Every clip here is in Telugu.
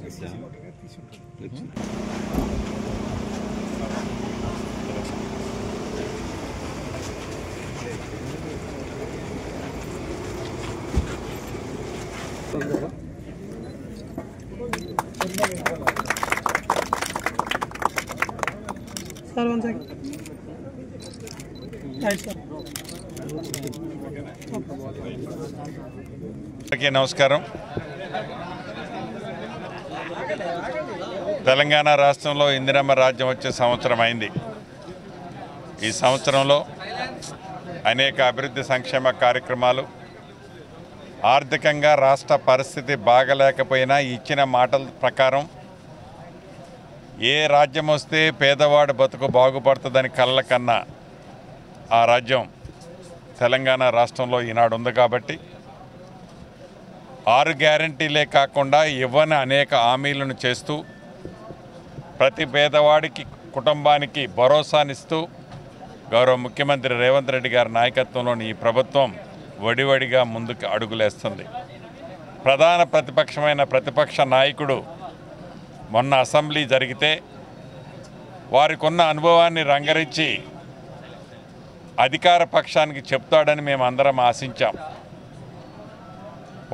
Sir, 1 second. Right, sir. అందరికీ నమస్కారం. తెలంగాణ రాష్ట్రంలో ఇందిరమ్మ రాజ్యం వచ్చే సంవత్సరం అయింది. ఈ సంవత్సరంలో అనేక అభివృద్ధి సంక్షేమ కార్యక్రమాలు, ఆర్థికంగా రాష్ట్ర పరిస్థితి బాగలేకపోయినా ఇచ్చిన మాటల ప్రకారం ఏ రాజ్యం వస్తే పేదవాడు బతుకు బాగుపడుతుందని కళ్ళ కన్నా ఆ రాజ్యం తెలంగాణ రాష్ట్రంలో ఈనాడు ఉంది. కాబట్టి 6 గ్యారంటీలే కాకుండా ఇవ్వని అనేక హామీలను చేస్తూ ప్రతి పేదవాడికి కుటుంబానికి భరోసానిస్తూ గౌరవ ముఖ్యమంత్రి రేవంత్ రెడ్డి గారి నాయకత్వంలోని ఈ ప్రభుత్వం వడివడిగా ముందుకు అడుగులేస్తుంది. ప్రధాన ప్రతిపక్షమైన ప్రతిపక్ష నాయకుడు మొన్న అసెంబ్లీ జరిగితే వారికి ఉన్న అనుభవాన్ని రంగరించి అధికార పక్షానికి చెప్తాడని మేము అందరం ఆశించాం.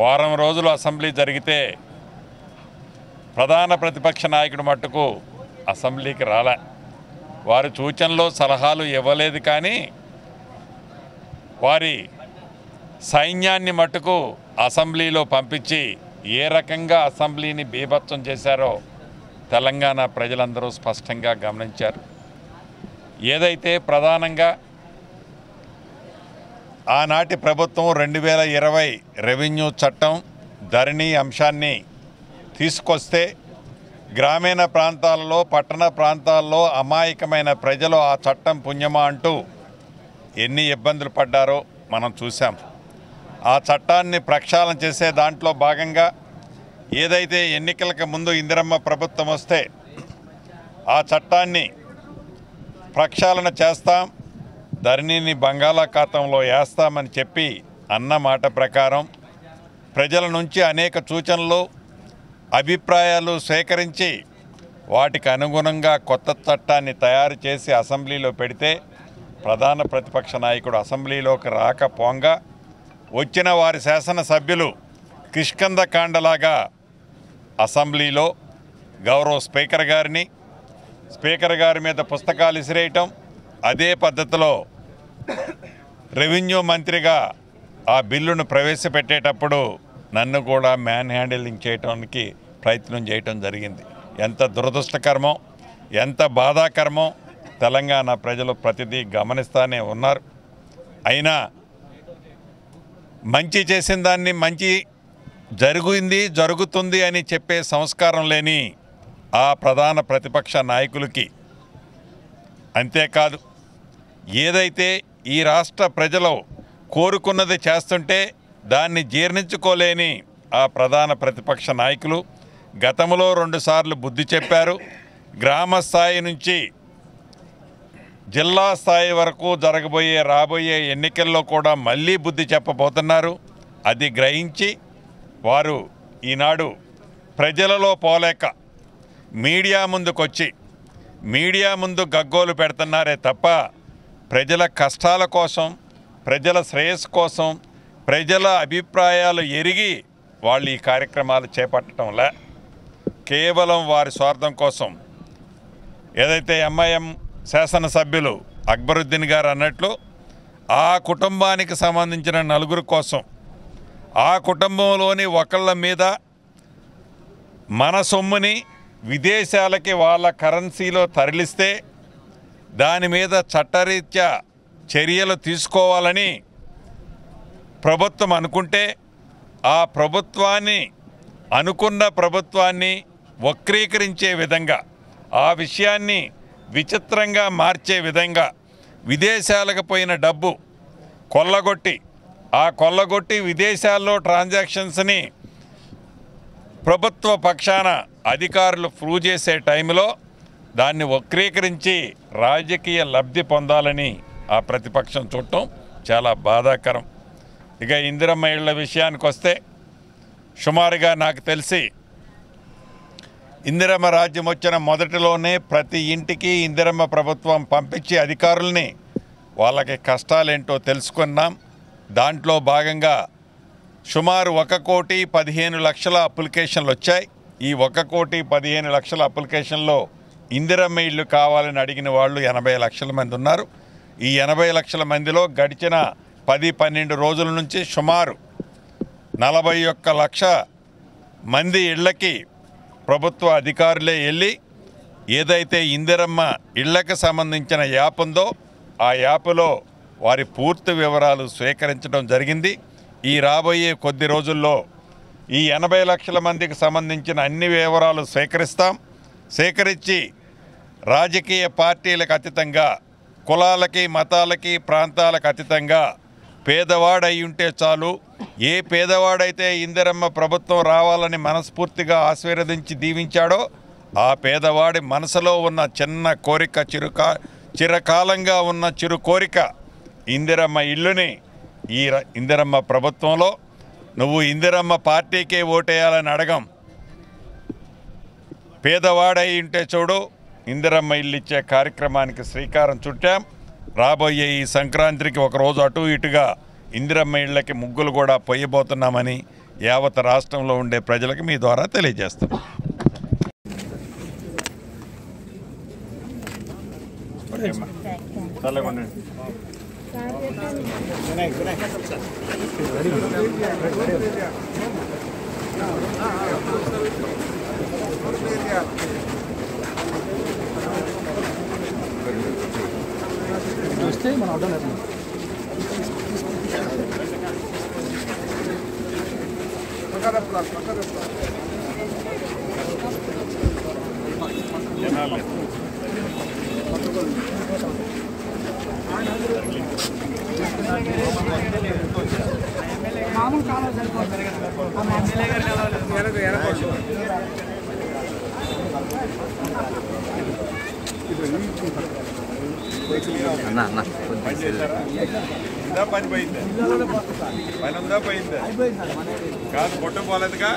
వారం రోజులు అసెంబ్లీ జరిగితే ప్రధాన ప్రతిపక్ష నాయకుడు మట్టుకు అసెంబ్లీకి రాలే. వారి సూచనలు సలహాలు ఇవ్వలేదు, కానీ వారి సైన్యాన్ని మట్టుకు అసెంబ్లీలో పంపించి ఏ రకంగా అసెంబ్లీని బీభత్సం చేశారో తెలంగాణ ప్రజలందరూ స్పష్టంగా గమనించారు. ఏదైతే ప్రధానంగా ఆనాటి ప్రభుత్వం 2020 రెవెన్యూ చట్టం ధరణి అంశాన్ని తీసుకొస్తే గ్రామీణ ప్రాంతాలలో, పట్టణ ప్రాంతాల్లో అమాయకమైన ప్రజలు ఆ చట్టం పుణ్యమా అంటూ ఎన్ని ఇబ్బందులు పడ్డారో మనం చూసాం. ఆ చట్టాన్ని ప్రక్షాళన చేసే దాంట్లో భాగంగా ఏదైతే ఎన్నికలకు ముందు ఇందిరమ్మ ప్రభుత్వం వస్తే ఆ చట్టాన్ని ప్రక్షాళన చేస్తాం, ధరణిని బంగాళాఖాతంలో వేస్తామని చెప్పి అన్న మాట ప్రకారం ప్రజల నుంచి అనేక సూచనలు, అభిప్రాయాలు సేకరించి వాటికి అనుగుణంగా కొత్త చట్టాన్ని తయారు చేసి అసెంబ్లీలో పెడితే ప్రధాన ప్రతిపక్ష నాయకుడు అసెంబ్లీలోకి రాకపోగా వచ్చిన వారి శాసనసభ్యులు కిష్కందకాండలాగా అసెంబ్లీలో గౌరవ స్పీకర్ గారి మీద పుస్తకాలు విసిరేయటం, అదే పద్ధతిలో రెవెన్యూ మంత్రిగా ఆ బిల్లును ప్రవేశపెట్టేటప్పుడు నన్ను కూడా మ్యాన్ హ్యాండిలింగ్ చేయడానికి ప్రయత్నం చేయటం జరిగింది. ఎంత దురదృష్టకరమో, ఎంత బాధాకరమో తెలంగాణ ప్రజలు ప్రతిదీ గమనిస్తూనే ఉన్నారు. అయినా మంచి చేసిన దాన్ని మంచి జరుగుతుంది అని చెప్పే సంస్కారం లేని ఆ ప్రధాన ప్రతిపక్ష నాయకులకి, అంతేకాదు ఏదైతే ఈ రాష్ట్ర ప్రజలు కోరుకున్నది చేస్తుంటే దాన్ని జీర్ణించుకోలేని ఆ ప్రధాన ప్రతిపక్ష నాయకులు గతంలో 2 సార్లు బుద్ధి చెప్పారు. గ్రామ స్థాయి నుంచి జిల్లా స్థాయి వరకు రాబోయే ఎన్నికల్లో కూడా మళ్ళీ బుద్ధి చెప్పబోతున్నారు. అది గ్రహించి వారు ఈనాడు ప్రజలలో పోలేక మీడియా ముందుకొచ్చి మీడియా ముందు గగ్గోలు పెడుతున్నారే తప్ప ప్రజల కష్టాల కోసం, ప్రజల శ్రేయస్సు కోసం, ప్రజల అభిప్రాయాలు ఎరిగి వాళ్ళు ఈ కార్యక్రమాలు చేపట్టడంలే, కేవలం వారి స్వార్థం కోసం. ఏదైతే ఎంఐఎం శాసనసభ్యులు అక్బరుద్దీన్ గారు అన్నట్లు ఆ కుటుంబానికి సంబంధించిన 4 కోసం, ఆ కుటుంబంలోని ఒకళ్ళ మీద మన సొమ్ముని విదేశాలకి వాళ్ళ కరెన్సీలో తరలిస్తే దాని మీద చట్టరీత్యా చర్యలు తీసుకోవాలని ప్రభుత్వం అనుకుంటే ఆ ప్రభుత్వాన్ని, అనుకున్న ప్రభుత్వాన్ని వక్రీకరించే విధంగా, ఆ విషయాన్ని విచిత్రంగా మార్చే విధంగా విదేశాలకు పోయిన డబ్బు కొల్లగొట్టి విదేశాల్లో ట్రాన్సాక్షన్స్ని ప్రభుత్వ పక్షాన అధికారులు ప్రూవ్ చేసే టైంలో దాన్ని వక్రీకరించి రాజకీయ లబ్ధి పొందాలని ఆ ప్రతిపక్షం చూడటం చాలా బాధాకరం. ఇక ఇందిరమ్మ ఇళ్ల విషయానికి వస్తే సుమారుగా నాకు తెలిసి ఇందిరమ్మ రాజ్యం వచ్చిన మొదటిలోనే ప్రతి ఇంటికి ఇందిరమ్మ ప్రభుత్వం పంపించి అధికారుల్ని వాళ్ళకి కష్టాలేంటో తెలుసుకున్నాం. దాంట్లో భాగంగా సుమారు 1,15,00,000 అప్లికేషన్లు వచ్చాయి. ఈ 1,15,00,000 అప్లికేషన్లో ఇందిరమ్మ ఇళ్ళు కావాలని అడిగిన వాళ్ళు 80 లక్షల మంది ఉన్నారు. ఈ 80 లక్షల మందిలో గడిచిన 10-12 రోజుల నుంచి సుమారు 41 లక్ష మంది ఇళ్లకి ప్రభుత్వ అధికారులే వెళ్ళి ఏదైతే ఇందిరమ్మ ఇళ్లకు సంబంధించిన యాప్ ఉందో ఆ యాప్లో వారి పూర్తి వివరాలు స్వీకరించడం జరిగింది. ఈ రాబోయే కొద్ది రోజుల్లో ఈ 80 లక్షల మందికి సంబంధించిన అన్ని వివరాలు సేకరించి రాజకీయ పార్టీలకు అతీతంగా, కులాలకి, మతాలకి, ప్రాంతాలకు అతీతంగా పేదవాడై ఉంటే చాలు, ఏ పేదవాడైతే ఇందిరమ్మ ప్రభుత్వం రావాలని మనస్ఫూర్తిగా ఆశీర్వదించి దీవించాడో ఆ పేదవాడి మనసులో ఉన్న చిన్న కోరిక, చిరకాలంగా ఉన్న చిరు కోరిక ఇందిరమ్మ ఇల్లుని ఈ ఇందిరమ్మ ప్రభుత్వంలో నువ్వు ఇందిరమ్మ పార్టీకే ఓటేయాలని అడగం. పేదవాడై ఉంటే చూడు, ఇందిరమ్మ ఇల్లు ఇచ్చే కార్యక్రమానికి శ్రీకారం చుట్టాం. రాబోయే ఈ సంక్రాంతికి ఒకరోజు అటు ఇటుగా ఇందిరమ్మ ఇళ్ళకి ముగ్గులు కూడా పొయ్యబోతున్నామని యావత్ రాష్ట్రంలో ఉండే ప్రజలకు మీ ద్వారా తెలియజేస్తాం. మామూలు కాలం సరిపోతుంది. పని పోయింది, పని ఉందా పోయింది కాదు, కొట్టు పోలేదుగా.